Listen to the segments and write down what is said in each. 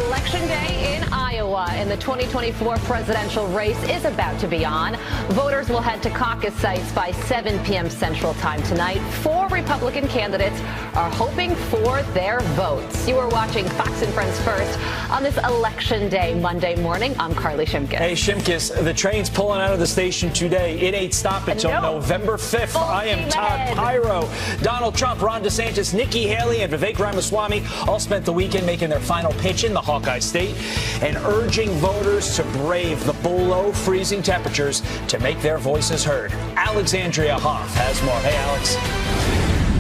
Election Day in Iowa, and the 2024 presidential race is about to be on. Voters will head to caucus sites by 7 p.m. Central Time tonight. 4 Republican candidates are hoping for their votes. You are watching Fox and Friends First on this Election Day Monday morning. I'm Carly Shimkus. Hey, Shimkus, the train's pulling out of the station today. It ain't stopping until November 5th. I am Todd Pyro. Donald Trump, Ron DeSantis, Nikki Haley, and Vivek Ramaswamy all spent the weekend making their final pitch in the Hawkeye State and urging voters to brave the below freezing temperatures to make their voices heard. Alexandria Hoff has more. Hey, Alex.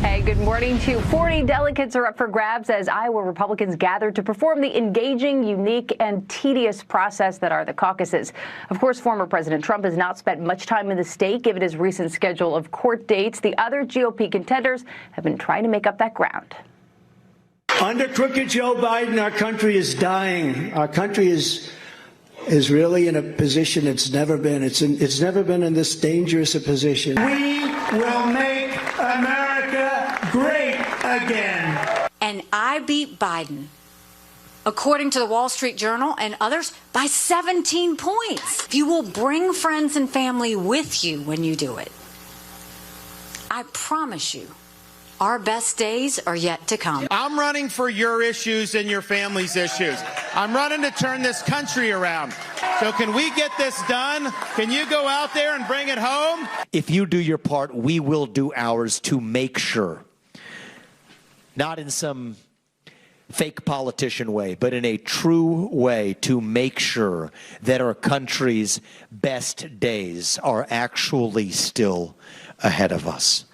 Hey, good morning to you. 40 delegates are up for grabs as Iowa Republicans gather to perform the engaging, unique, and tedious process that are the caucuses. Of course, former President Trump has not spent much time in the state, given his recent schedule of court dates. The other GOP contenders have been trying to make up that ground. Under crooked Joe Biden, our country is dying. Our country is really in a position it's never been. It's never been in this dangerous a position. We will make America great again. And I beat Biden, according to the Wall Street Journal and others, by 17 points. If you will bring friends and family with you when you do it, I promise you, our best days are yet to come. I'm running for your issues and your family's issues. I'm running to turn this country around. So can we get this done? Can you go out there and bring it home? If you do your part, we will do ours to make sure, not in some fake politician way, but in a true way to make sure that our country's best days are actually still ahead of us.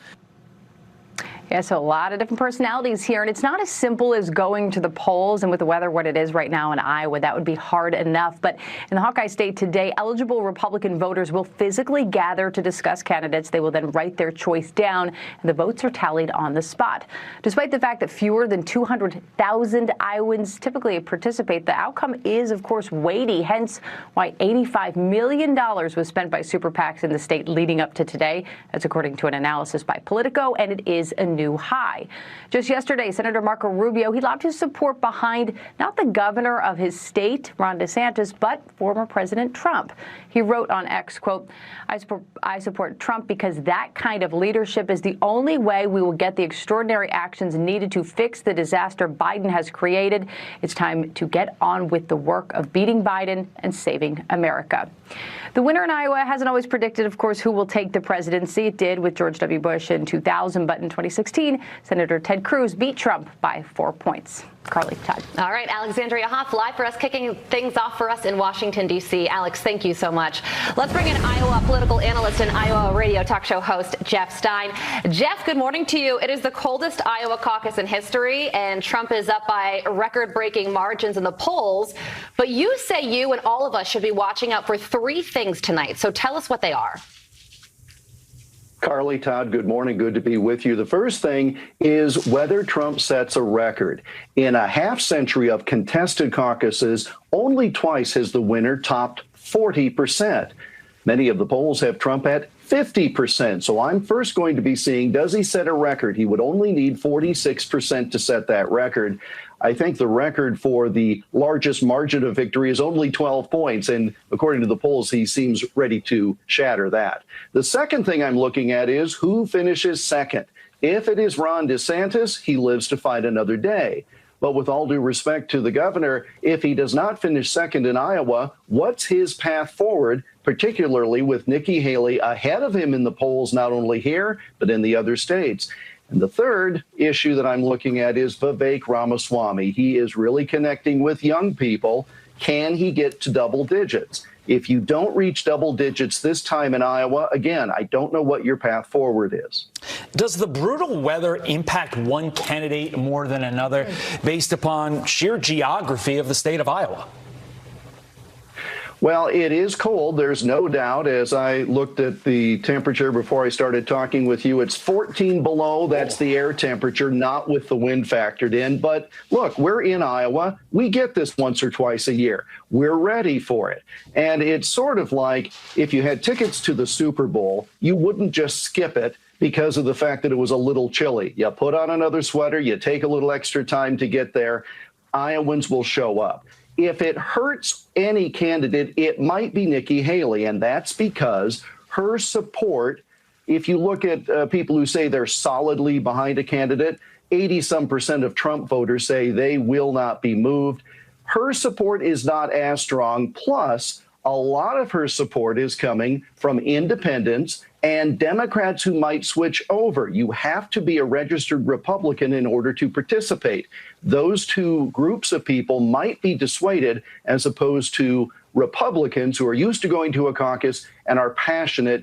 Yeah, so a lot of different personalities here, and it's not as simple as going to the polls. And with the weather what it is right now in Iowa, that would be hard enough. But in the Hawkeye State today, eligible Republican voters will physically gather to discuss candidates. They will then write their choice down, and the votes are tallied on the spot. Despite the fact that fewer than 200,000 Iowans typically participate, the outcome is, of course, weighty, hence why $85 million was spent by super PACs in the state leading up to today. That's according to an analysis by Politico, and it is a new high. Just yesterday, Senator Marco Rubio, he lobbed his support behind not the governor of his state, Ron DeSantis, but former President Trump. He wrote on X, quote, I support Trump because that kind of leadership is the only way we will get the extraordinary actions needed to fix the disaster Biden has created. It's time to get on with the work of beating Biden and saving America. The winner in Iowa hasn't always predicted, of course, who will take the presidency. It did with George W. Bush in 2000, but in 2016, Senator Ted Cruz beat Trump by 4 points. Carly, Todd. All right, Alexandria Hoff, live for us, kicking things off for us in Washington, D.C. Alex, thank you so much. Let's bring in Iowa political analyst and Iowa radio talk show host Jeff Stein. Jeff, good morning to you. It is the coldest Iowa caucus in history, and Trump is up by record-breaking margins in the polls. But you say you and all of us should be watching out for 3 things tonight. So tell us what they are. Carly, Todd, good morning. Good to be with you. The first thing is whether Trump sets a record. In a half century of contested caucuses, only twice has the winner topped 40%. Many of the polls have Trump at 50%. So I'm first going to be seeing, does he set a record? He would only need 46% to set that record. I think the record for the largest margin of victory is only 12 points. And according to the polls, he seems ready to shatter that. The second thing I'm looking at is who finishes second. If it is Ron DeSantis, he lives to fight another day. But with all due respect to the governor, if he does not finish second in Iowa, what's his path forward, particularly with Nikki Haley ahead of him in the polls, not only here, but in the other states? And the third issue that I'm looking at is Vivek Ramaswamy. He is really connecting with young people. Can he get to double digits? If you don't reach double digits this time in Iowa, again, I don't know what your path forward is. Does the brutal weather impact one candidate more than another based upon sheer geography of the state of Iowa? Well, it is cold. There's no doubt. As I looked at the temperature before I started talking with you, it's 14 below. That's the air temperature, not with the wind factored in. But look, we're in Iowa. We get this once or twice a year. We're ready for it. And it's sort of like if you had tickets to the Super Bowl, you wouldn't just skip it because of the fact that it was a little chilly. You put on another sweater, you take a little extra time to get there. Iowans will show up. If it hurts any candidate, it might be Nikki Haley, and that's because her support, if you look at people who say they're solidly behind a candidate, 80-some% of Trump voters say they will not be moved. Her support is not as strong. Plus, a lot of her support is coming from independents and Democrats who might switch over. You have to be a registered Republican in order to participate. Those two groups of people might be dissuaded as opposed to Republicans who are used to going to a caucus and are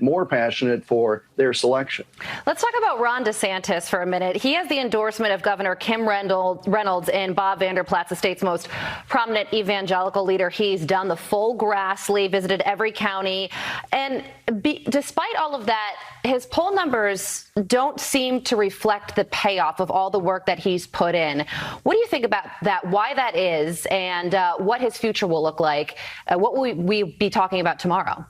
more passionate for their selection. Let's talk about Ron DeSantis for a minute. He has the endorsement of Governor Kim Reynolds and Bob Vander Plaats, the state's most prominent evangelical leader. He's done the full Grassley, visited every county. And despite all of that, his poll numbers don't seem to reflect the payoff of all the work that he's put in. What do you think about that, why that is, and what his future will look like? What will we be talking about tomorrow?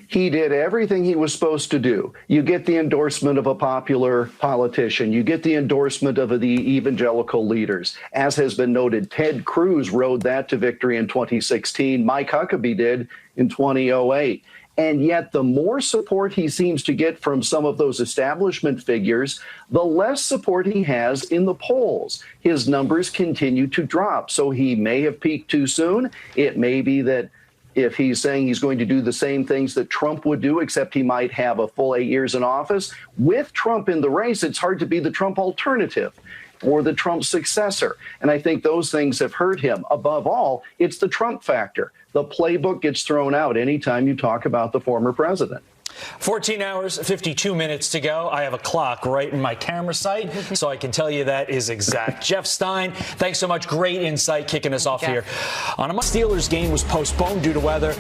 He did everything he was supposed to do. You get the endorsement of a popular politician. You get the endorsement of the evangelical leaders. As has been noted, Ted Cruz rode that to victory in 2016. Mike Huckabee did in 2008. And yet the more support he seems to get from some of those establishment figures, the less support he has in the polls. His numbers continue to drop. So he may have peaked too soon. It may be that if he's saying he's going to do the same things that Trump would do, except he might have a full 8 years in office. With Trump in the race, it's hard to be the Trump alternative or the Trump successor. And I think those things have hurt him. Above all, it's the Trump factor. The playbook gets thrown out anytime you talk about the former president. 14 hours, 52 minutes to go. I have a clock right in my camera sight, so I can tell you that is exact. Jeff Stein, thanks so much. Great insight kicking us off here. On a Steelers game was postponed due to weather.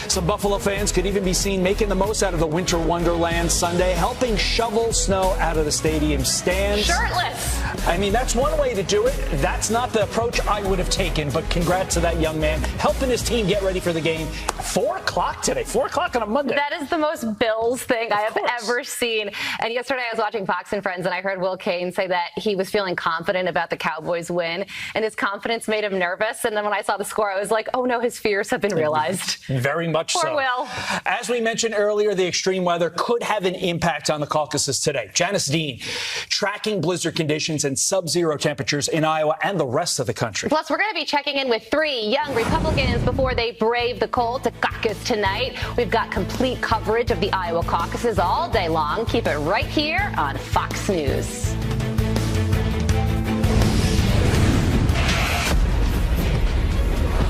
Some Buffalo fans could even be seen making the most out of the winter wonderland Sunday, helping shovel snow out of the stadium stands. Shirtless. I mean, that's one way to do it. That's not the approach I would have taken, but congrats to that young man helping his team get ready for the game. 4 o'clock today, 4 o'clock on a Monday. That is the most Bills thing I have ever seen. And yesterday I was watching Fox and Friends and I heard Will Cain say that he was feeling confident about the Cowboys win and his confidence made him nervous. And then when I saw the score, I was like, oh no, his fears have been realized. Very much Poor so. Will. As we mentioned earlier, the extreme weather could have an impact on the caucuses today. Janice Dean tracking blizzard conditions and sub-zero temperatures in Iowa and the rest of the country. Plus, we're going to be checking in with 3 young Republicans before they brave the cold to caucus tonight. We've got complete coverage of the Iowa caucuses all day long. Keep it right here on Fox News.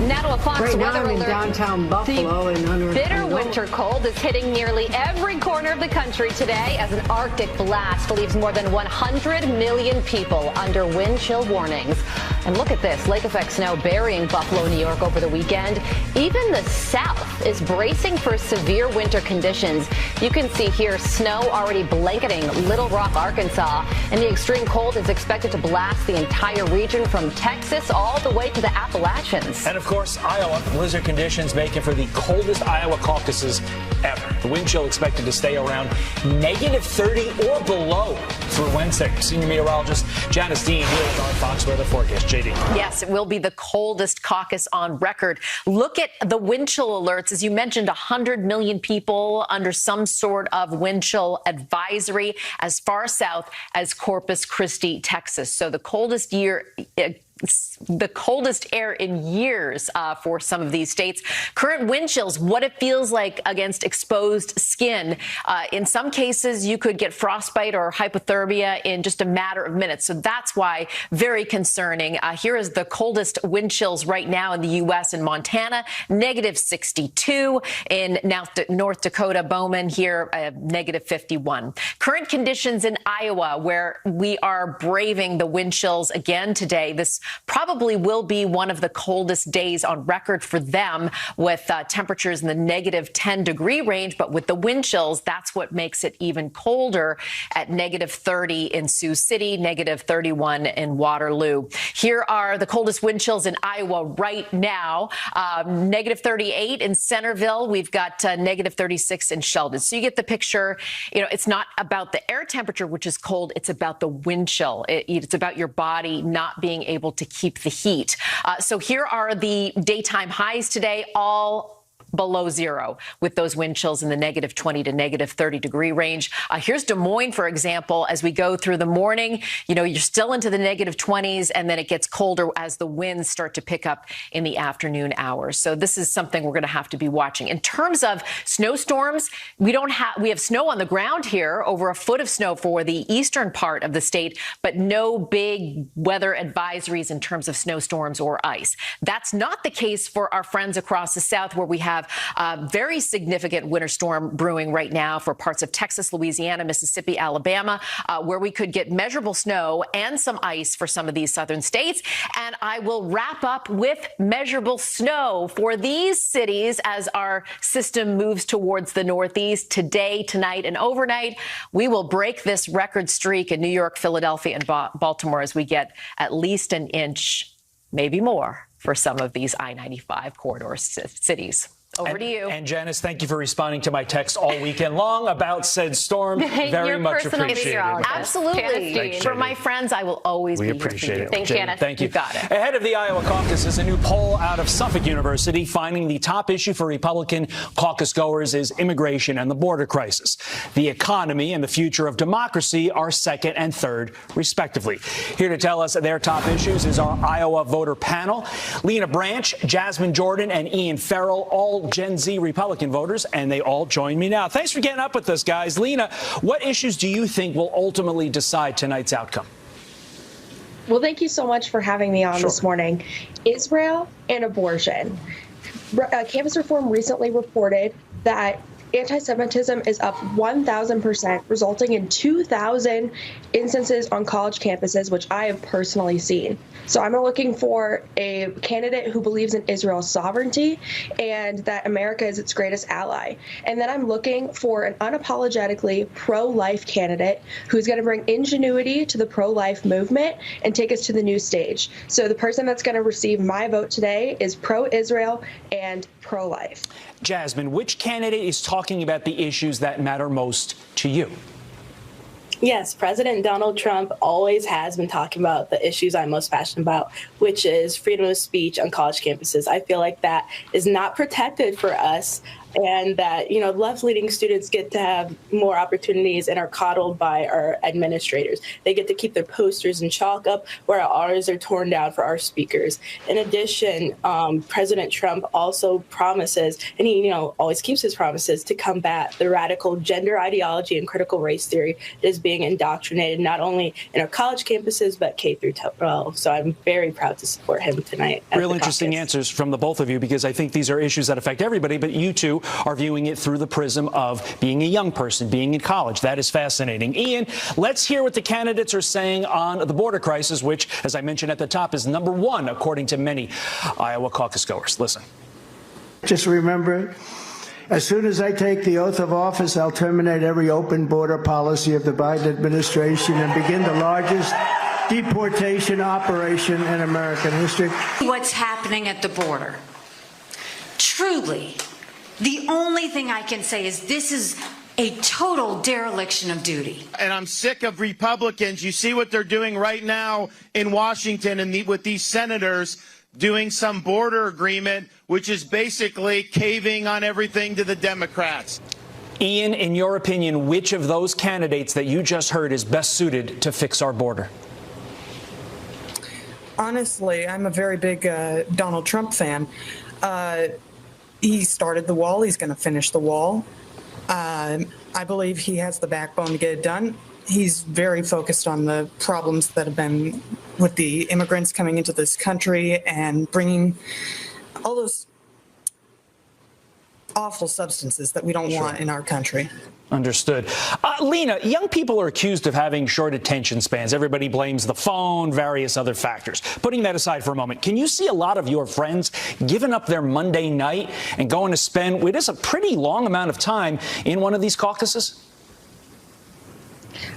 Now to a Fox right weather now in alert. downtown Buffalo and under Bitter winter cold is hitting nearly every corner of the country today as an Arctic blast leaves more than 100 million people under wind chill warnings. And look at this, lake effect snow burying Buffalo, New York over the weekend. Even the South is bracing for severe winter conditions. You can see here snow already blanketing Little Rock, Arkansas, and the extreme cold is expected to blast the entire region from Texas all the way to the Appalachians. And of course, Iowa, blizzard conditions making for the coldest Iowa caucuses ever. The wind chill expected to stay around -30 or below through Wednesday. Senior meteorologist Janice Dean here with our Fox Weather Forecast. JD. Yes, it will be the coldest caucus on record. Look at the wind chill alerts. As you mentioned, 100 million people under some sort of wind chill advisory as far south as Corpus Christi, Texas. So the coldest air in years for some of these states. Current wind chills, what it feels like against exposed skin. In some cases, you could get frostbite or hypothermia in just a matter of minutes. So that's why very concerning. Here is the coldest wind chills right now in the U.S. in Montana, -62. In North Dakota, Bowman here, -51. Current conditions in Iowa, where we are braving the wind chills again today. This probably will be one of the coldest days on record for them, with temperatures in the negative 10-degree range. But with the wind chills, that's what makes it even colder at negative 30 in Sioux City, negative 31 in Waterloo. Here are the coldest wind chills in Iowa right now. Negative 38 in Centerville. We've got negative 36 in Sheldon. So you get the picture. You know, it's not about the air temperature, which is cold. It's about the wind chill. It's about your body not being able to keep the heat. So here are the daytime highs today, all below zero, with those wind chills in the negative 20 to negative 30-degree range. Here's Des Moines, for example. As we go through the morning, you know, you're still into the negative 20s, and then it gets colder as the winds start to pick up in the afternoon hours. So this is something we're going to have to be watching. In terms of snowstorms, we have snow on the ground here, over a foot of snow for the eastern part of the state, but no big weather advisories in terms of snowstorms or ice. That's not the case for our friends across the south, where we have a very significant winter storm brewing right now for parts of Texas, Louisiana, Mississippi, Alabama, where we could get measurable snow and some ice for some of these southern states. And I will wrap up with measurable snow for these cities as our system moves towards the northeast today, tonight, and overnight. We will break this record streak in New York, Philadelphia, and Baltimore as we get at least an inch, maybe more, for some of these I-95 corridor cities. Over to you. And Janice, thank you for responding to my text all weekend long about said storm. Very much appreciated. Absolutely. For my friends, I will always be here for you. Thanks, Janice. Thank you. You got it. Ahead of the Iowa caucus is a new poll out of Suffolk University finding the top issue for Republican caucus goers is immigration and the border crisis. The economy and the future of democracy are second and third, respectively. Here to tell us their top issues is our Iowa voter panel. Lena Branch, Jasmine Jordan, and Ian Farrell, all Gen Z Republican voters, and they all join me now. Thanks for getting up with us, guys. Lena, what issues do you think will ultimately decide tonight's outcome? Well, thank you so much for having me on this morning. Israel and abortion. Campus Reform recently reported that anti-Semitism is up 1,000%, resulting in 2,000 instances on college campuses, which I have personally seen. So I'm looking for a candidate who believes in Israel's sovereignty and that America is its greatest ally. And then I'm looking for an unapologetically pro-life candidate who's going to bring ingenuity to the pro-life movement and take us to the new stage. So the person that's going to receive my vote today is pro-Israel and pro-life. Jasmine, which candidate is talking about the issues that matter most to you? Yes, President Donald Trump always has been talking about the issues I'm most passionate about, which is freedom of speech on college campuses. I feel like that is not protected for us, and that, you know, left-leaning students get to have more opportunities and are coddled by our administrators. They get to keep their posters and chalk up where ours are torn down for our speakers. In addition, President Trump also promises, and he, you know, always keeps his promises, to combat the radical gender ideology and critical race theory that is being indoctrinated not only in our college campuses, but K through 12. So I'm very proud to support him tonight. Real interesting answers from the both of you, because I think these are issues that affect everybody, but you two are viewing it through the prism of being a young person, being in college. That is fascinating. Ian, let's hear what the candidates are saying on the border crisis, which, as I mentioned at the top, is #1, according to many Iowa caucus goers. Listen. Just remember, as soon as I take the oath of office, I'll terminate every open border policy of the Biden administration and begin the largest deportation operation in American history. What's happening at the border? Truly, the only thing I can say is this is a total dereliction of duty. And I'm sick of Republicans. You see what they're doing right now in Washington and with these senators doing some border agreement, which is basically caving on everything to the Democrats. Ian, in your opinion, which of those candidates that you just heard is best suited to fix our border? Honestly, I'm a very big Donald Trump fan. He started the wall. He's going to finish the wall. I believe he has the backbone to get it done. He's very focused on the problems that have been with the immigrants coming into this country and bringing all those awful substances that we don't want in our country. Understood. Lena, young people are accused of having short attention spans. Everybody blames the phone, various other factors. Putting that aside for a moment, can you see a lot of your friends giving up their Monday night and going to spend what is a pretty long amount of time in one of these caucuses?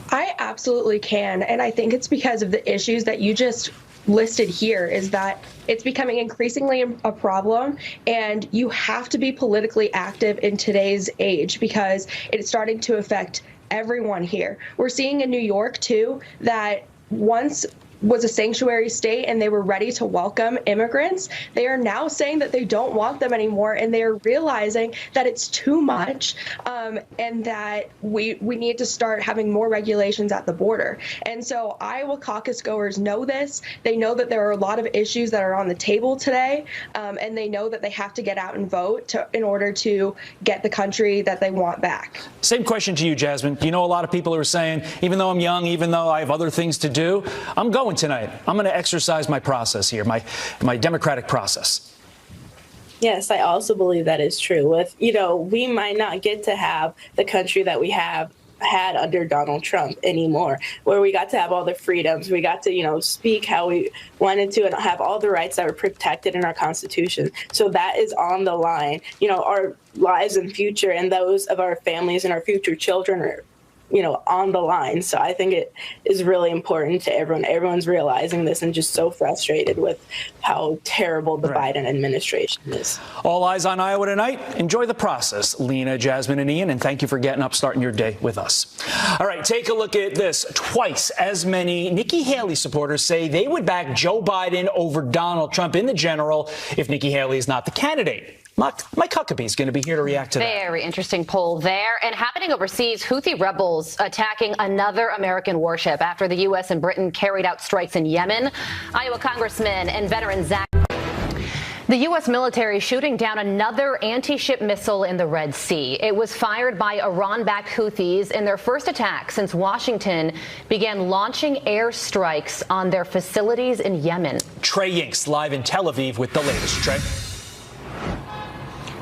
I absolutely can. And I think it's because of the issues that you just listed here, is that it's becoming increasingly a problem, and you have to be politically active in today's age because it's starting to affect everyone here. We're seeing in New York, too, that once was a sanctuary state and they were ready to welcome immigrants, they are now saying that they don't want them anymore, and they are realizing that it's too much, and that we need to start having more regulations at the border. And so Iowa caucus goers know this. They know that there are a lot of issues that are on the table today, and they know that they have to get out and vote in order to get the country that they want back. Same question to you, Jasmine. You know, a lot of people are saying, even though I'm young, even though I have other things to do, I'm going tonight. I'm going to exercise my process here, my democratic process. Yes, I also believe that is true. We might not get to have the country that we have had under Donald Trump anymore, where we got to have all the freedoms. We got to, speak how we wanted to and have all the rights that were protected in our Constitution. So that is on the line. Our lives and future and those of our families and our future children are on the line. So I think it is really important to everyone. Everyone's realizing this and just so frustrated with how terrible the Biden administration is. All eyes on Iowa tonight. Enjoy the process, Lena, Jasmine, and Ian, and thank you for getting up, starting your day with us. All right, take a look at this. Twice as many Nikki Haley supporters say they would back Joe Biden over Donald Trump in the general if Nikki Haley is not the candidate. Mike Huckabee is going to be here to react to that. Very interesting poll there. And happening overseas, Houthi rebels attacking another American warship after the U.S. and Britain carried out strikes in Yemen. Iowa Congressman and veteran Zach. The U.S. military shooting down another anti-ship missile in the Red Sea. It was fired by Iran-backed Houthis in their first attack since Washington began launching airstrikes on their facilities in Yemen. Trey Yinks live in Tel Aviv with the latest. Trey.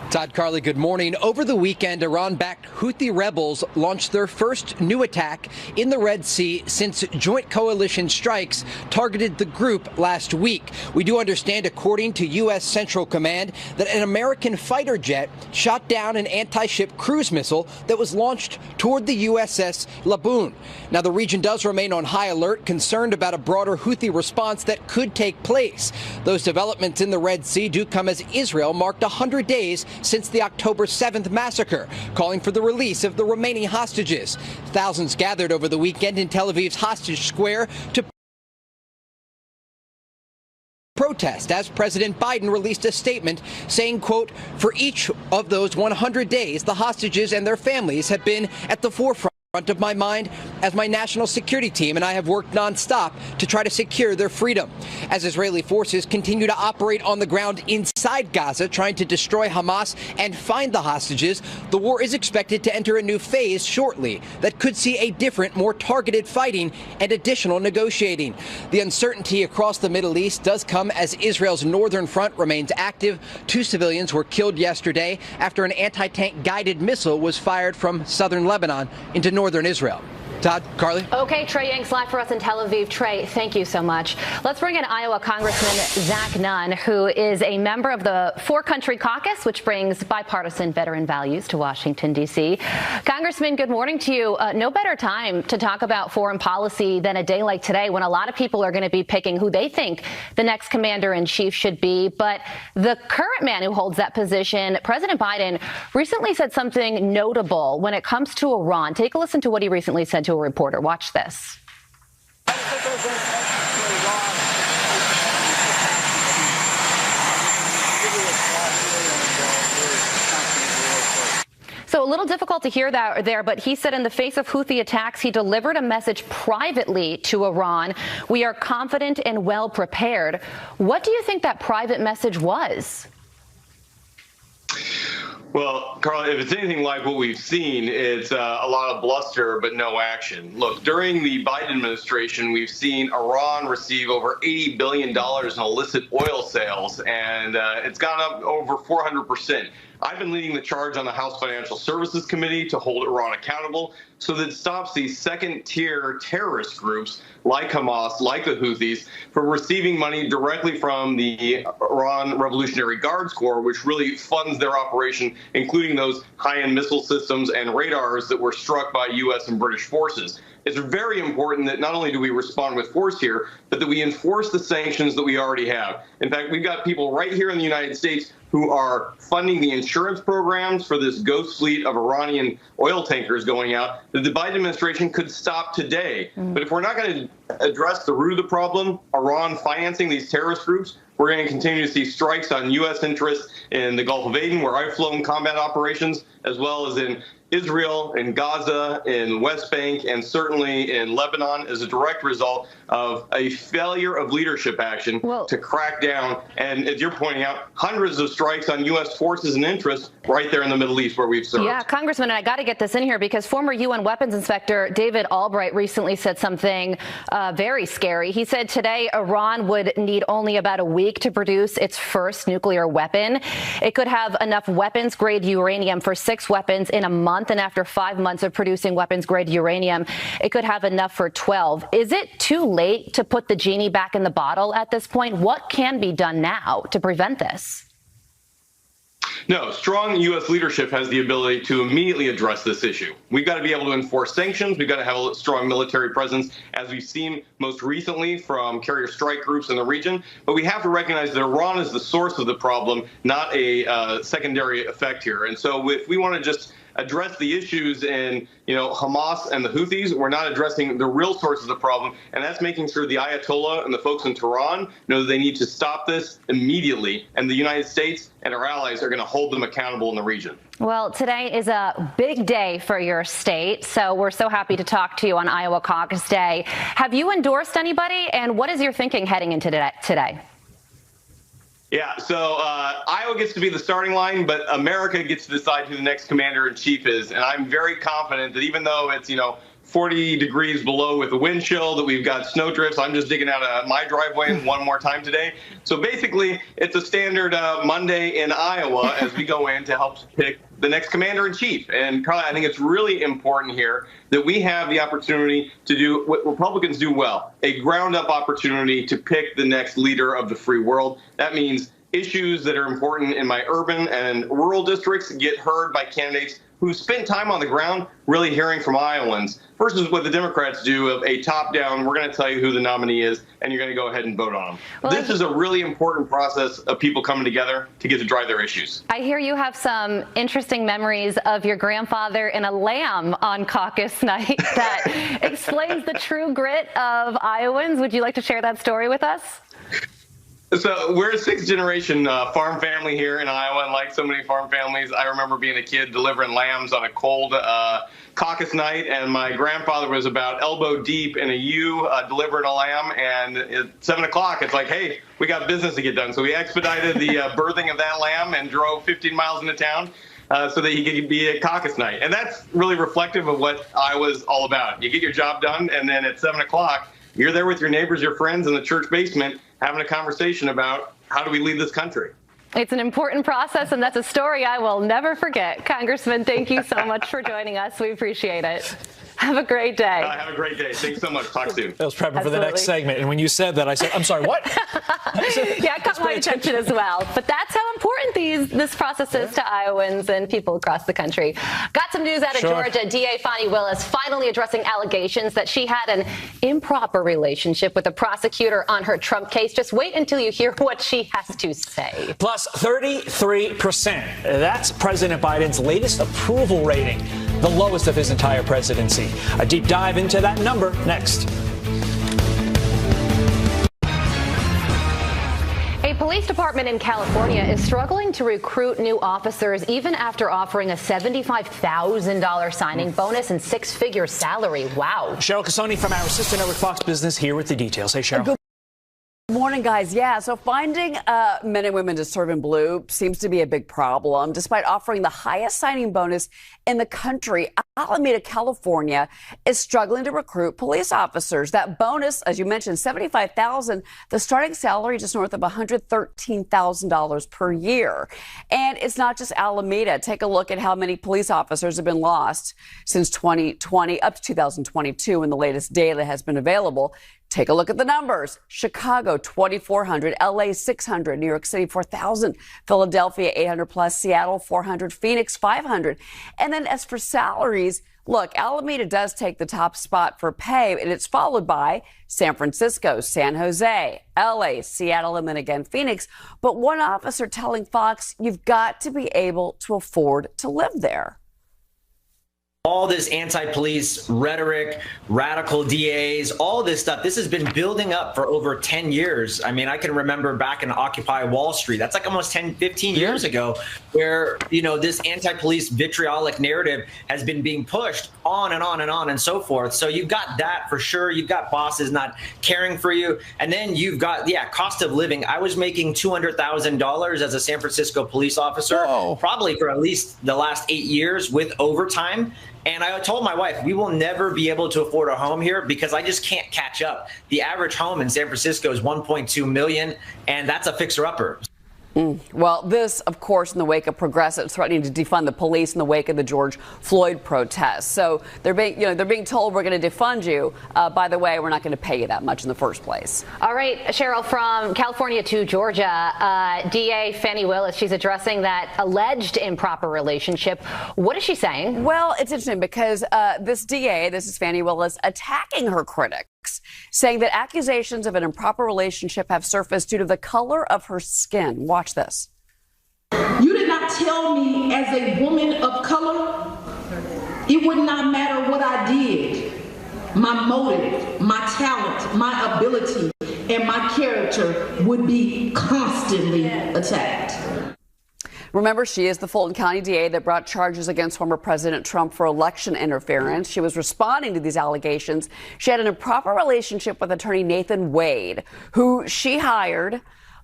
Todd, Carly, good morning. Over the weekend, Iran-backed Houthi rebels launched their first new attack in the Red Sea since joint coalition strikes targeted the group last week. We do understand, according to U.S. Central Command, that an American fighter jet shot down an anti-ship cruise missile that was launched toward the USS Laboon. Now, the region does remain on high alert, concerned about a broader Houthi response that could take place. Those developments in the Red Sea do come as Israel marked 100 days since the October 7th massacre, calling for the release of the remaining hostages. Thousands gathered over the weekend in Tel Aviv's Hostage Square to protest as President Biden released a statement saying, quote, for each of those 100 days, the hostages and their families have been at the forefront of my mind as my national security team and I have worked nonstop to try to secure their freedom. As Israeli forces continue to operate on the ground inside Gaza, trying to destroy Hamas and find the hostages, the war is expected to enter a new phase shortly that could see a different, more targeted fighting and additional negotiating. The uncertainty across the Middle East does come as Israel's northern front remains active. 2 civilians were killed yesterday after an anti-tank guided missile was fired from southern Lebanon into northern Israel. Todd, Carly. Okay, Trey Yinks live for us in Tel Aviv. Trey, thank you so much. Let's bring in Iowa Congressman Zach Nunn, who is a member of the Four Country Caucus, which brings bipartisan veteran values to Washington, D.C. Congressman, good morning to you. No better time to talk about foreign policy than a day like today when a lot of people are going to be picking who they think the next commander-in-chief should be. But the current man who holds that position, President Biden, recently said something notable when it comes to Iran. Take a listen to what he recently said to a reporter. Watch this. So a little difficult to hear that there, but he said in the face of Houthi attacks, he delivered a message privately to Iran. We are confident and well prepared. What do you think that private message was? Well, Carl, if it's anything like what we've seen, it's a lot of bluster but no action. Look, during the Biden administration, we've seen Iran receive over $80 billion in illicit oil sales, and it's gone up over 400%. I've been leading the charge on the House Financial Services Committee to hold Iran accountable so that it stops these second-tier terrorist groups like Hamas, like the Houthis, from receiving money directly from the Iran Revolutionary Guards Corps, which really funds their operation, including those high-end missile systems and radars that were struck by U.S. and British forces. It's very important that not only do we respond with force here, but that we enforce the sanctions that we already have. In fact, we've got people right here in the United States who are funding the insurance programs for this ghost fleet of Iranian oil tankers going out that the Biden administration could stop today. But if we're not going to address the root of the problem, Iran financing these terrorist groups, we're going to continue to see strikes on U.S. interests in the Gulf of Aden, where I've flown combat operations, as well as in Israel, in Gaza, in West Bank, and certainly in Lebanon as a direct result of a failure of leadership action to crack down. And as you're pointing out, hundreds of strikes on U.S. forces and interests right there in the Middle East where we've served. Yeah, Congressman, and I got to get this in here because former UN weapons inspector David Albright recently said something very scary. He said today Iran would need only about a week to produce its first nuclear weapon. It could have enough weapons-grade uranium for 6 weapons in a month, and after 5 months of producing weapons-grade uranium, it could have enough for 12. Is it too late to put the genie back in the bottle at this point? What can be done now to prevent this? No, strong U.S. leadership has the ability to immediately address this issue. We've got to be able to enforce sanctions. We've got to have a strong military presence, as we've seen most recently from carrier strike groups in the region. But we have to recognize that Iran is the source of the problem, not a secondary effect here. And so if we want to just address the issues in, Hamas and the Houthis, we're not addressing the real source of the problem, and that's making sure the Ayatollah and the folks in Tehran know that they need to stop this immediately, and the United States and our allies are going to hold them accountable in the region. Well, today is a big day for your state, so we're so happy to talk to you on Iowa Caucus Day. Have you endorsed anybody, and what is your thinking heading into today? Yeah, so Iowa gets to be the starting line, but America gets to decide who the next commander-in-chief is. And I'm very confident that even though it's, 40 degrees below with the wind chill, that we've got snow drifts, I'm just digging out of my driveway one more time today. So basically, it's a standard Monday in Iowa as we go in to help pick the next commander-in-chief. And Carly, I think it's really important here that we have the opportunity to do what Republicans do well, a ground-up opportunity to pick the next leader of the free world. That means issues that are important in my urban and rural districts get heard by candidates who spent time on the ground really hearing from Iowans versus what the Democrats do of a top-down, we're going to tell you who the nominee is, and you're going to go ahead and vote on them. Well, this is a really important process of people coming together to get to drive their issues. I hear you have some interesting memories of your grandfather in a lamb on caucus night that explains the true grit of Iowans. Would you like to share that story with us? So we're a 6th-generation farm family here in Iowa, and like so many farm families, I remember being a kid delivering lambs on a cold caucus night, and my grandfather was about elbow deep in a ewe delivering a lamb, and at 7 o'clock, it's like, hey, we got business to get done. So we expedited the birthing of that lamb and drove 15 miles into town so that he could be at caucus night. And that's really reflective of what Iowa's all about. You get your job done, and then at 7 o'clock, you're there with your neighbors, your friends in the church basement, having a conversation about how do we lead this country. It's an important process, and that's a story I will never forget. Congressman, thank you so much for joining us. We appreciate it. Have a great day. Have a great day. Thanks so much. Talk soon. I was prepping for the next segment, and when you said that, I said, I'm sorry, what? Yeah, it caught my attention as well. But that's how important this process is to Iowans and people across the country. Got some news out of Georgia. DA Fani Willis finally addressing allegations that she had an improper relationship with a prosecutor on her Trump case. Just wait until you hear what she has to say. Plus 33%. That's President Biden's latest approval rating, the lowest of his entire presidency. A deep dive into that number next. A police department in California is struggling to recruit new officers even after offering a $75,000 signing bonus and 6-figure salary. Wow. Cheryl Casoni from our sister network Fox Business here with the details. Hey, Cheryl. Morning, guys. Yeah, so finding men and women to serve in blue seems to be a big problem. Despite offering the highest signing bonus in the country, Alameda, California is struggling to recruit police officers. That bonus, as you mentioned, $75,000, the starting salary just north of $113,000 per year. And it's not just Alameda. Take a look at how many police officers have been lost since 2020 up to 2022 when the latest data has been available. Take a look at the numbers. Chicago, 2,400. LA, 600. New York City, 4,000. Philadelphia, 800 plus. Seattle, 400. Phoenix, 500. And then as for salaries, look, Alameda does take the top spot for pay, and it's followed by San Francisco, San Jose, LA, Seattle, and then again Phoenix. But one officer telling Fox, you've got to be able to afford to live there. All this anti-police rhetoric, radical DAs, all this stuff, this has been building up for over 10 years. I mean, I can remember back in Occupy Wall Street, that's like almost 10, 15 years ago, where, you know, this anti-police vitriolic narrative has been being pushed on and on and on and so forth. So you've got that for sure. You've got bosses not caring for you. And then you've got, cost of living. I was making $200,000 as a San Francisco police officer, probably for at least the last 8 years with overtime. And I told my wife, we will never be able to afford a home here because I just can't catch up. The average home in San Francisco is $1.2 million, and that's a fixer-upper. Well, this, of course, in the wake of progressives threatening to defund the police in the wake of the George Floyd protests. So they're being told we're going to defund you. By the way, we're not going to pay you that much in the first place. All right, Cheryl, from California to Georgia, DA Fani Willis, she's addressing that alleged improper relationship. What is she saying? Well, it's interesting because this DA, this is Fani Willis, attacking her critics, saying that accusations of an improper relationship have surfaced due to the color of her skin. Watch this. You did not tell me as a woman of color, it would not matter what I did. My motive, my talent, my ability, and my character would be constantly attacked. Remember, she is the Fulton County DA that brought charges against former President Trump for election interference. She was responding to these allegations. She had an improper relationship with attorney Nathan Wade, who she hired,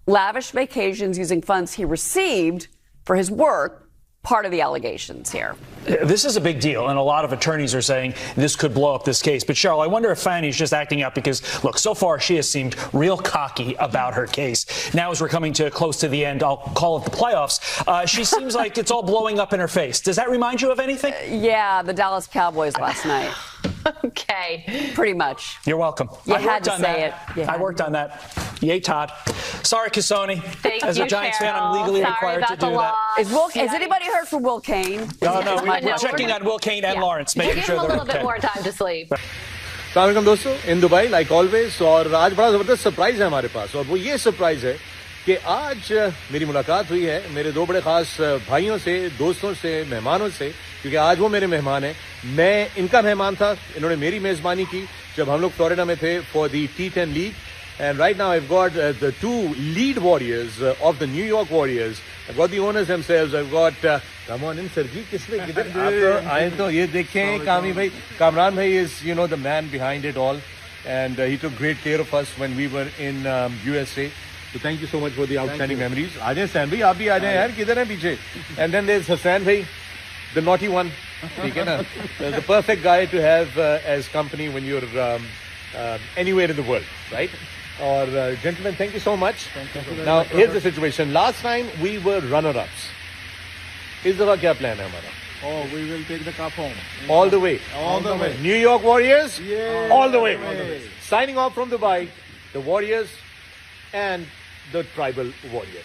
lavished vacations using funds he received for his work. Part of the allegations here. This is a big deal, and a lot of attorneys are saying this could blow up this case. But, Cheryl, I wonder if Fanny's just acting up because, look, so far she has seemed real cocky about her case. Now, as we're coming to close to the end, I'll call it the playoffs, she seems like it's all blowing up in her face. Does that remind you of anything? Yeah, the Dallas Cowboys last night. Okay. Pretty much. You're welcome. You had to say it. I worked on that. Yay, Todd. Sorry, Cassoni. As a Giants fan, I'm legally required to do that. Has anybody heard from Will Kane? No, we're checking on Will Kane and Lawrence, making sure they're okay. Give him a little bit okay. more time to sleep. अस्सलाम दोस्तों in Dubai like always और आज बड़ा ज़बरदस्त surprise है हमारे पास और वो ये सरप्राइज है कि आज मेरी मुलाकात हुई है मेरे दो बड़े खास भाइयों से दोस्तों से मेहमानों से क्योंकि आज वो मेरे मेहमान हैं मैं इनका मेहमान था इन्होंने मेरी मेज़बानी की जब हम लोग फ्लोरिडा में थे for the T10 league and right now I've got the two lead warriors of the New York Warriors. I've got the owners themselves. I've got come on in Sergi किसने किधर आप आए तो ये देखें कामी भाई Kamran भाई is the man behind it all and he took great care of us when we were in USA. So thank you so much for the outstanding memories. आ जाए सैन भाई आप भी आ जाए यार किधर हैं पीछे and then there's Hassan भाई the naughty one ठीक है ना the perfect guy to have as company when you're anywhere in the world right. Or gentlemen, thank you so much. Now, here's the situation. Last time we were runner-ups. Is the क्या plan है हमारा? Oh, we will take the cup home. All the way. All the way. New York Warriors. Yeah. All the way. Signing off from Dubai, the Warriors and the tribal warrior.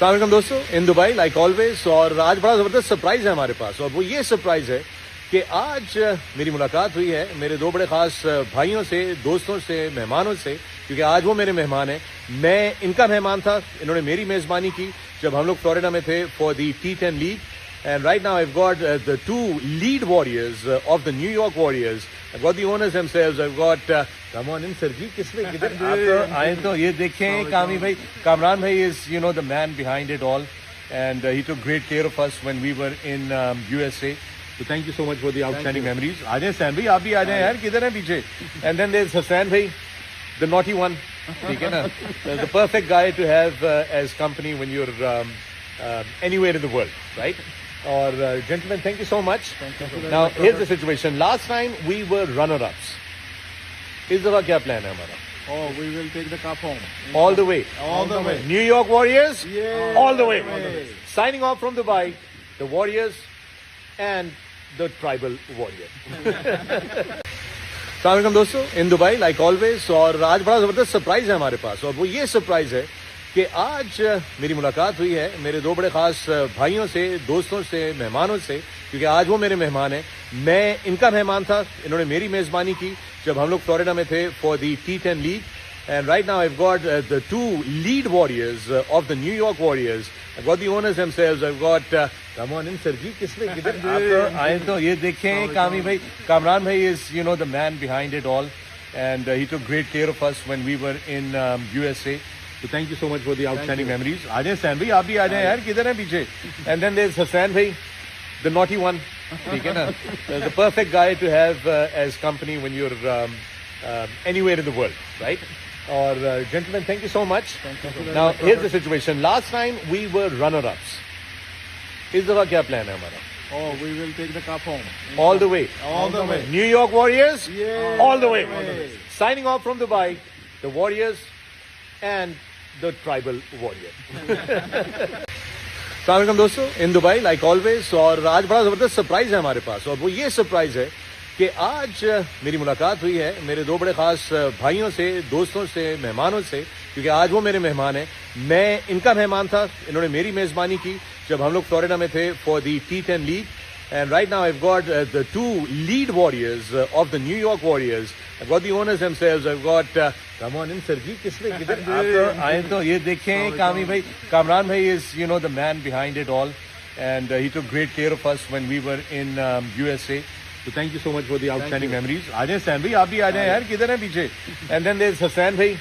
अस्सलाम दोस्तों in Dubai like always और आज बड़ा ज़बरदस्त surprise है हमारे पास और वो ये सरप्राइज है कि आज मेरी मुलाकात हुई है मेरे दो बड़े खास भाइयों से दोस्तों से मेहमानों से क्योंकि आज वो मेरे मेहमान हैं मैं इनका मेहमान था इन्होंने मेरी मेज़बानी की जब हम लोग फ्लोरिडा में थे for the T10 league and right now I've got the two lead warriors of the New York Warriors. I've got the owners themselves. I've got come on in Sergi किसने किधर आप आए तो ये देखें कामी भाई Kamran भाई is the man behind it all and he took great care of us when we were in USA. So thank you so much for the outstanding memories. आ जाए सैन भाई आप भी आ जाए यार किधर हैं पीछे and then there's Hassan भाई the naughty one. ठीक है ना? The perfect guy to have as company when you're anywhere in the world, right? Or gentlemen, thank you so much. Now here's the situation. Last time we were runner-ups. इस दफा क्या plan है हमारा? Oh, we will take the cup home. All the way. All the way. New York Warriors. Yeah. All the way. Signing off from Dubai, the Warriors and the tribal warrior. अस्सलाम दोस्तों, in Dubai like always. और आज बड़ा ज़बरदस्त surprise है हमारे पास, और वो ये सरप्राइज है कि आज मेरी मुलाकात हुई है मेरे दो बड़े खास भाइयों से, दोस्तों से, मेहमानों से, क्योंकि आज वो मेरे मेहमान हैं। मैं इनका मेहमान था, इन्होंने मेरी मेज़बानी की जब हम लोग फ्लोरिडा में थे for the T10 league. And right now I've got the two lead warriors of the New York Warriors. I've got the owners themselves. I've got come on in, Sergi. किसने किधर आप तो आए तो ये देखें कामी भाई, Kamran भाई is the man behind it all, and he took great care of us when we were in USA. So thank you so much for the outstanding memories. आ जाए सैन भाई, आप भी आ जाए यार, किधर हैं पीछे? And then there's Hassan भाई, the naughty one. ठीक है ना? The perfect guy to have as company when you're anywhere in the world, right? Or gentlemen, thank you so much. Now here's the situation. Last time we were runner-ups. इस दफा क्या plan है हमारा? Oh, we will take the cup home. All the way. All the way. New York Warriors. Yeah. All the way. Signing off from Dubai, the Warriors and the tribal warrior. अस्सलाम दोस्तों, in Dubai like always. और आज बड़ा ज़बरदस्त surprise है हमारे पास, और वो ये सरप्राइज है कि आज मेरी मुलाकात हुई है मेरे दो बड़े खास भाइयों से, दोस्तों से, मेहमानों से, क्योंकि आज वो मेरे मेहमान हैं। मैं इनका मेहमान था, इन्होंने मेरी मेज़बानी की जब हम लोग फ्लोरिडा में थे for the T10 league. And right now I've got the two lead warriors of the New York Warriors. I've got the owners themselves. I've got come on in, Sergi. किसने किधर आप तो आए तो ये देखें कामी भाई, Kamran भाई is the man behind it all, and he took great care of us when we were in USA. So thank you so much for the outstanding memories. आ जाए सैन भाई, आप भी आ जाए यार, किधर हैं पीछे? And then there's Hassan भाई,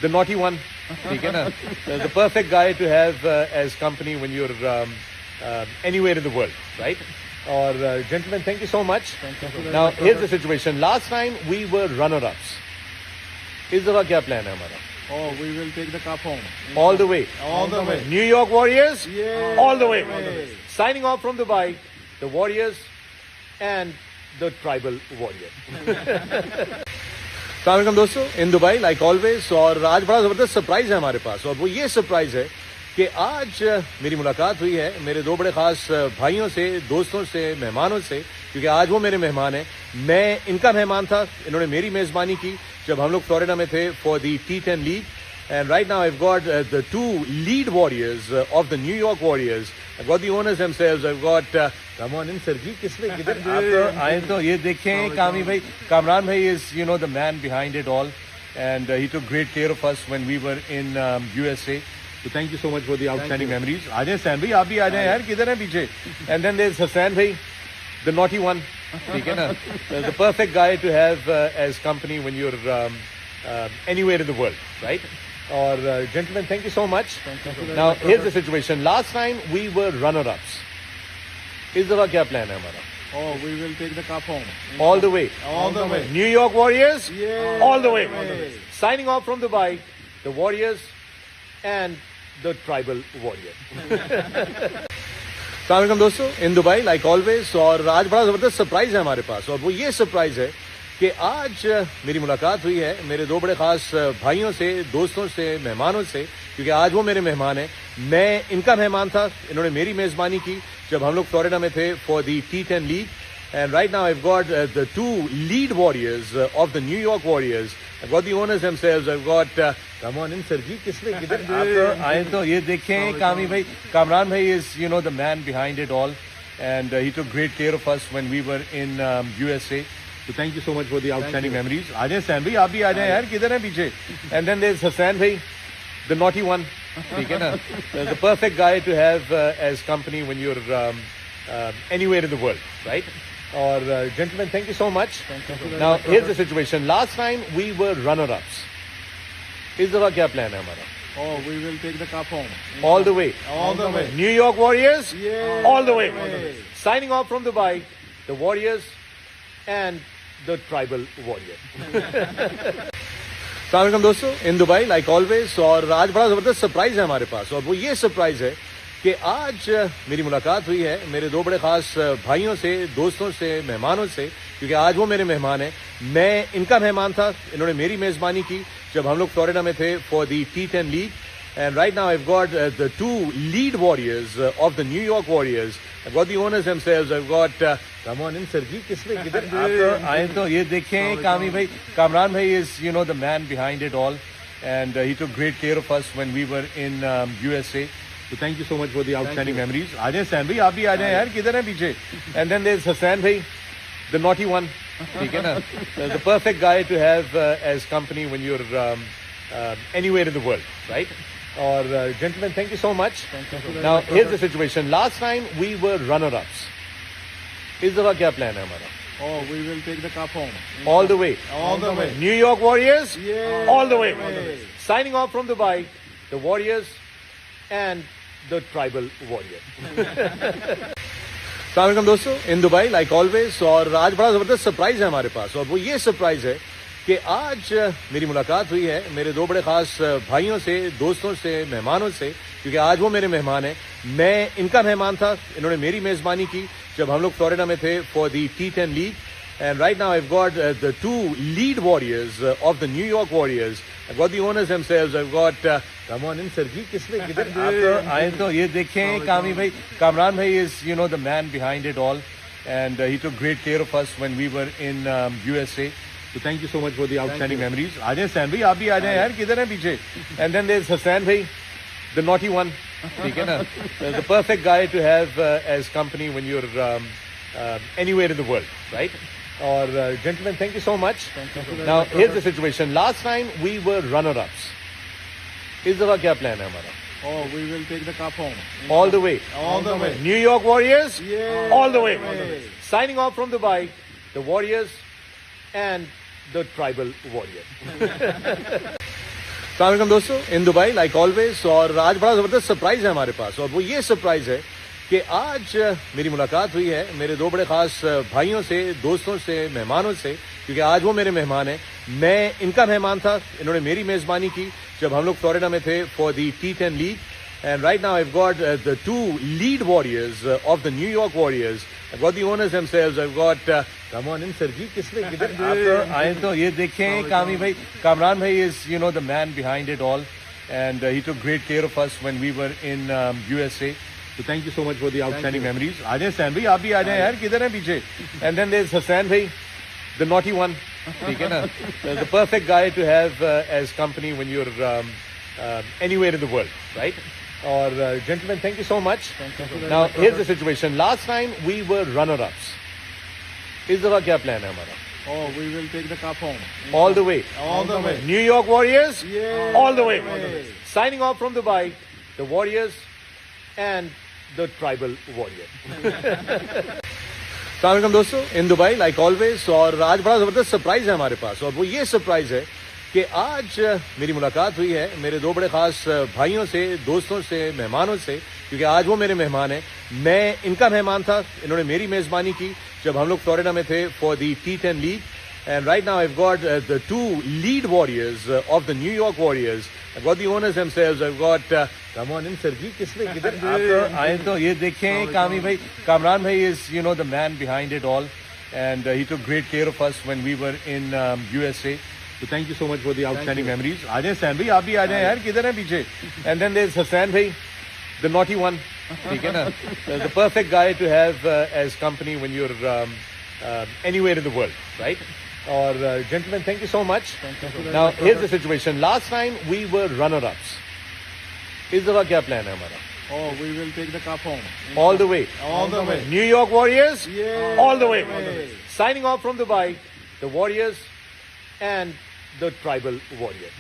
the naughty one. ठीक है ना? The perfect guy to have as company when you're anywhere in the world, right? Or gentlemen, thank you so much. Now here's the situation. Last time we were runner-ups. इस दफा क्या plan है हमारा? Oh, we will take the cup home. All the way. All the way. New York Warriors. Yeah. All the way. Signing off from Dubai, the Warriors and the tribal warrior. अस्सलाम दोस्तों, in Dubai like always. और आज बड़ा ज़बरदस्त surprise है हमारे पास, और वो ये सरप्राइज है कि आज मेरी मुलाकात हुई है मेरे दो बड़े खास भाइयों से, दोस्तों से, मेहमानों से, क्योंकि आज वो मेरे मेहमान हैं। मैं इनका मेहमान था, इन्होंने मेरी मेज़बानी की जब हम लोग फ्लोरिडा में थे for the T10 league. And right now I've got the two lead warriors of the New York Warriors. I've got the owners themselves. I've got come on in, Sergi. किसने किधर आप तो आए तो ये देखें कामी भाई, Kamran भाई is the man behind it all, and he took great care of us when we were in USA. So thank you so much for the outstanding memories. आ जाए सैन भाई, आप भी आ जाए यार, किधर हैं पीछे? And then there's Hassan भाई, the naughty one. ठीक है ना? The perfect guy to have as company when you're anywhere in the world, right? Or gentlemen, thank you so much. Now here's the situation. Last time we were runner-ups. इस दफा क्या plan है हमारा? Oh, we will take the cup home. All the way. All the way. New York Warriors. Yeah. All the way. Signing off from Dubai, the Warriors and the tribal warrior. अस्सलाम दोस्तों, in Dubai like always. और आज बड़ा ज़बरदस्त surprise है हमारे पास, और वो ये सरप्राइज है कि आज मेरी मुलाकात हुई है मेरे दो बड़े खास भाइयों से, दोस्तों से, मेहमानों से, क्योंकि आज वो मेरे मेहमान हैं। मैं इनका मेहमान था, इन्होंने मेरी मेज़बानी की जब हम लोग फ्लोरिडा में थे for the T10 league. And right now I've got the two lead warriors of the New York Warriors. I've got the owners themselves. I've got come on in, Sergi. किसने किधर आप तो आए तो ये देखें कामी भाई, Kamran भाई is the man behind it all, and he took great care of us when we were in USA. So thank you so much for the outstanding memories. आ जाए सैन भाई, आप भी आ जाए यार, किधर हैं पीछे? And then there's Hassan भाई, the naughty one. ठीक है ना? The perfect guy to have as company when you're anywhere in the world, right? Or gentlemen, thank you so much. Now here's the situation. Last time we were runner-ups. इस दफा क्या plan है हमारा? Oh, we will take the cup home. All the way. All the way. New York Warriors. Yeah. All the way. Signing off from Dubai, the Warriors and the tribal warrior. अस्सलाम दोस्तों, in Dubai like always. और आज बड़ा ज़बरदस्त surprise है हमारे पास, और वो ये सरप्राइज़ है कि आज मेरी मुलाकात हुई है मेरे दो बड़े ख़ास भाइयों से, दोस्तों से, मेहमानों से, क्योंकि आज वो मेरे मेहमान हैं। मैं इनका मेहमान था, इन्होंने मेरी मेज़बानी की जब हम लोग फ्लोरिडा में थे for the T10 league. And right now I've got the two lead warriors of the New York Warriors. I've got the owners themselves. I've got come on in, sir ji. किसमें किधर आप तो आए तो ये देखें कामी भाई, कामरान भाई is the man behind it all, and he took great care of us when we were in USA. So thank you so much for the outstanding memories. आ जाए सैन भाई, आप भी आ जाए यार, किधर हैं पीछे? And then there's Hassan भाई, the naughty one. ठीक है ना? The perfect guy to have as company when you're anywhere in the world, right? Or gentlemen, thank you so much. Now here's the situation. Last time we were runner-ups. इस दफा क्या plan है हमारा? Oh, we will take the cup home. All the way. All the way. New York Warriors. Yeah. All the way. Signing off from Dubai, the Warriors and the Tribal Warrior. अस्सलाम दोस्तों, in Dubai like always. और आज बड़ा ज़बरदस्त surprise है हमारे पास, और वो ये सरप्राइज़ है कि आज मेरी मुलाकात हुई है मेरे दो बड़े ख़ास भाइयों से, दोस्तों से, मेहमानों से, क्योंकि आज वो मेरे मेहमान हैं। मैं इनका मेहमान था, इन्होंने मेरी मेज़बानी की जब हम लोग फ्लोरिडा में थे for the T10 league. And right now I've got the two lead warriors of the New York Warriors. I've got the owners themselves. I've got come on in, sir ji. किसमें किधर आप तो आए तो ये देखें कामी भाई, कामरान भाई is the man behind it all, and he took great care of us when we were in USA. So thank you so much for the outstanding memories. आ जाए सैन भाई, आप भी आ जाए यार, किधर हैं पीछे? And then there's Hassan भाई, the naughty one. ठीक है ना? The perfect guy to have as company when you're anywhere in the world, right? Or gentlemen, thank you so much. Now here's the situation. Last time we were runner-ups. इस दफा क्या plan है हमारा? Oh, we will take the cup home. All the way. All the way. New York Warriors. Yeah. All the way. Signing off from Dubai, the Warriors and the Tribal Warrior. अस्सलाम दोस्तों, in Dubai like always. और आज बड़ा ज़बरदस्त surprise है हमारे पास, और वो ये सरप्राइज़ है कि आज मेरी मुलाकात हुई है मेरे दो बड़े ख़ास भाइयों से, दोस्तों से, मेहमानों से, क्योंकि आज वो मेरे मेहमान हैं। मैं इनका मेहमान था, इन्होंने मेरी मेज़बानी की जब हम लोग फ्लोरिडा में थे for the T10 league. And right now I've got the two lead warriors of the New York Warriors. I've got the owners themselves. I've got come on in, sir ji. किसमें किधर आप तो आए तो ये देखें कामी भाई, कामरान भाई is the man behind it all, and he took great care of us when we were in USA. So thank you so much for the outstanding memories. आ जाए सैन भाई, आप भी आ जाए यार, किधर हैं पीछे? And then there's Hassan भाई, the naughty one. ठीक है ना? The perfect guy to have as company when you're anywhere in the world, right? Or gentlemen, thank you so much. Now here's the situation. Last time we were runner-ups. इस दफा क्या plan है हमारा? Oh, we will take the cup home. All the way. All the way. New York Warriors. Yeah. All the way. Signing off from Dubai, the Warriors and the Tribal Warrior. अस्सलाम दोस्तों, in Dubai like always. और आज बड़ा ज़बरदस्त surprise है हमारे पास, और वो ये सरप्राइज़ है कि आज मेरी मुलाकात हुई है मेरे दो बड़े ख़ास भाइयों से, दोस्तों से, मेहमानों से, क्योंकि आज वो मेरे मेहमान हैं। मैं इनका मेहमान था, इन्होंने मेरी मेज़बानी की जब हम लोग फ्लोरिडा में थे for the T10 league. And right now I've got the two lead warriors of the New York Warriors. I've got the owners themselves. I've got come on in, sir ji. किसमें किधर आप तो आए तो ये देखें कामी भाई, कामरान भाई is the man behind it all, and he took great care of us when we were in USA. So thank you so much for the outstanding memories. आ जाए सैन भाई, आप भी आ जाए यार, किधर हैं पीछे? And then there's Hassan भाई, the naughty one. ठीक है ना? The perfect guy to have as company when you're anywhere in the world, right? Or gentlemen, thank you so much. Now here's the situation. Last time we were runner-ups. इस दफा क्या plan है हमारा? Oh, we will take the cup home. All the way. All the way. New York Warriors. Yeah. All the way. Signing off from Dubai, the Warriors and the Tribal Warrior.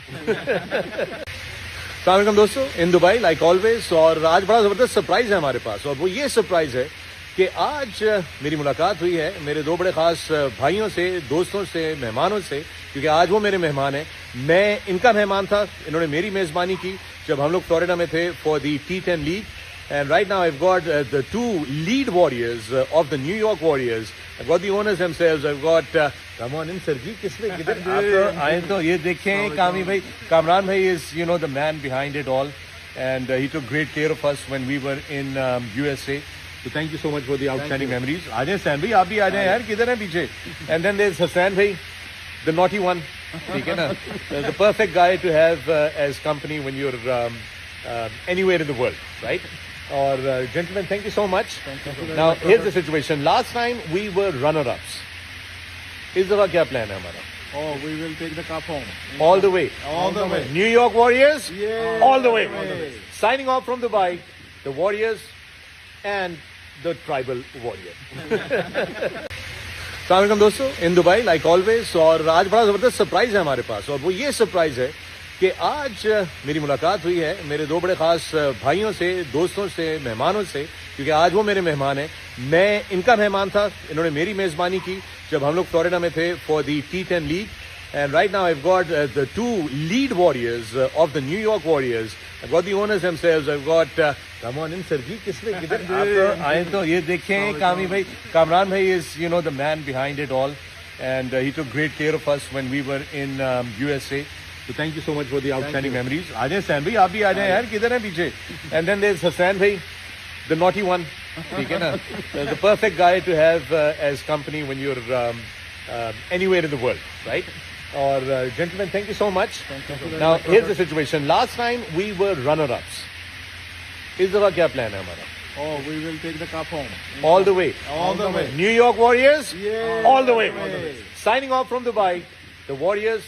अस्सलाम दोस्तों, in Dubai like always. और आज बड़ा ज़बरदस्त surprise है हमारे पास, और वो ये सरप्राइज़ है कि आज मेरी मुलाकात हुई है मेरे दो बड़े ख़ास भाइयों से, दोस्तों से, मेहमानों से, क्योंकि आज वो मेरे मेहमान हैं। मैं इनका मेहमान था, इन्होंने मेरी मेज़बानी की जब हम लोग फ्लोरिडा में थे for the T10 league. And right now I've got the two lead warriors of the New York Warriors. I've got the owners themselves. I've got come on in, Sirji. किसने किधर आप तो आए तो ये देखें कामी भाई, Kamran bhai is the man behind it all, and he took great care of us when we were in USA. So thank you so much for the outstanding memories. आ जाए सैन भाई, आप भी आ जाए यार, किधर हैं पीछे? And then there's Hassan bhai, the naughty one. ठीक है ना? The perfect guy to have as company when you're anywhere in the world, right? Or gentlemen, thank you so much. Now here's the situation. Last time we were runner-ups. इस दफा क्या plan है हमारा? Oh, we will take the cup home. All the way. All the way. New York Warriors. Yeah. All the way. Signing off from Dubai, the Warriors and the tribal warrior. अस्सलाम दोस्तों, in Dubai like always, और आज बड़ा ज़बरदस्त surprise है हमारे पास, और वो ये सरप्राइज है कि आज मेरी मुलाकात हुई है मेरे दो बड़े खास भाइयों से, दोस्तों से, मेहमानों से, क्योंकि आज वो मेरे मेहमान हैं। मैं इनका मेहमान था, इन्होंने मेरी मेज़बानी की जब हम लोग फ्लोरिडा में थे for the T10 league. And right now I've got the two lead warriors of the New York Warriors. I've got the owners themselves. I've got come on in, Sirji. किसने किधर आप तो आए तो ये देखें कामी भाई, Kamran bhai is the man behind it all, and he took great care of us when we were in USA. So thank you so much for the outstanding memories. आ जाए सैन भाई, आप भी आ जाए यार, किधर हैं पीछे? And then there's Hassan bhai, the naughty one. ठीक है ना? The perfect guy to have as company when you're anywhere in the world, right? Or gentlemen, thank you so much. Now here's the situation. Last time we were runner-ups. इस दफा क्या plan है हमारा? Oh, we will take the cup home. All the way. All the way. New York Warriors. Yeah. All the way. Signing off from Dubai, the Warriors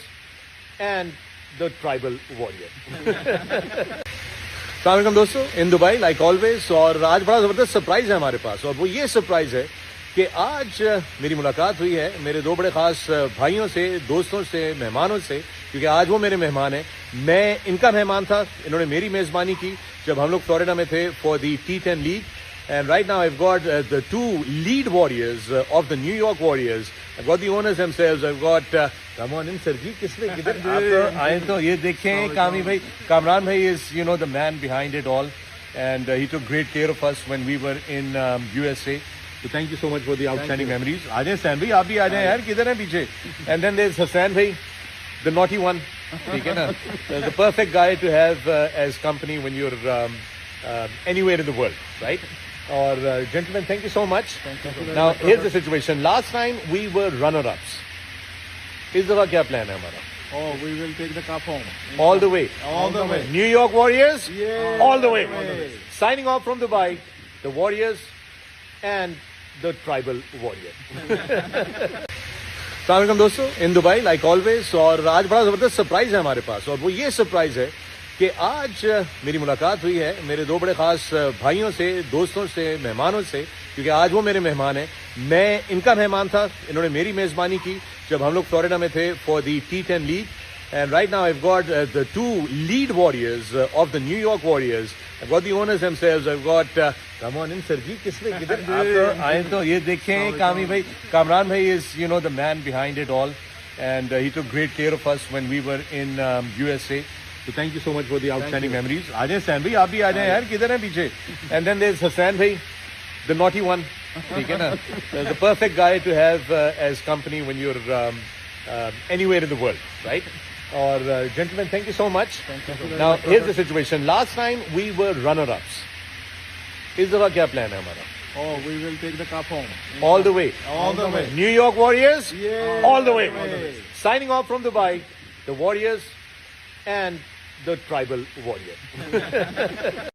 and the tribal warrior. अस्सलाम वालेकुम दोस्तों, in Dubai like always, और आज बड़ा ज़बरदस्त surprise है हमारे पास, और वो ये सरप्राइज है कि आज मेरी मुलाकात हुई है मेरे दो बड़े खास भाइयों से, दोस्तों से, मेहमानों से, क्योंकि आज वो मेरे मेहमान हैं। मैं इनका मेहमान था, इन्होंने मेरी मेज़बानी की जब हम लोग फ्लोरिडा में थे for the T10 league. And right now I've got the two lead warriors of the New York Warriors. I've got the owners themselves. I've got come on in, Sirji. किसने किधर आप तो आए तो ये देखें कामी भाई, Kamran bhai is the man behind it all, and he took great care of us when we were in USA. So thank you so much for the outstanding memories. आ जाए सैन भाई, आप भी आ जाए यार, किधर हैं पीछे? And then there's Hassan bhai, the naughty one. ठीक है ना? The perfect guy to have as company when you're anywhere in the world, right? Or gentlemen, thank you so much. Now here's the situation. Last time we were runner-ups. इस दफा क्या plan है हमारा? Oh, we will take the cup home. All the way. All the way. New York Warriors. Yeah. All the way. Signing off from Dubai, the Warriors and the tribal warrior. अस्सलाम वालेकुम दोस्तों, in Dubai like always, और आज बड़ा ज़बरदस्त surprise है हमारे पास, और वो ये सरप्राइज है कि आज मेरी मुलाकात हुई है मेरे दो बड़े खास भाइयों से, दोस्तों से, मेहमानों से, क्योंकि आज वो मेरे मेहमान हैं। मैं इनका मेहमान था, इन्होंने मेरी मेज़बानी की जब हम लोग फ्लोरिडा में थे for the T10 league. And right now I've got the two lead warriors of the New York Warriors. I've got the owners themselves. I've got come on in, Sirji. किसने किधर आप तो आए तो ये देखें कामी भाई, Kamran bhai is the man behind it all, and he took great care of us when we were in USA. So thank you so much for the outstanding memories. आ जाए सैन भाई, आप भी आ जाए यार, किधर हैं पीछे? And then there's Hassan bhai, the naughty one. ठीक है ना? The perfect guy to have as company when you're anywhere in the world, right? Or gentlemen, thank you so much. Now here's the situation. Last time we were runner-ups. इस दफा क्या plan है हमारा? Oh, we will take the cup home. All the way. All the way. New York Warriors. Yeah. All the way. Signing off from Dubai, the Warriors and the tribal warrior.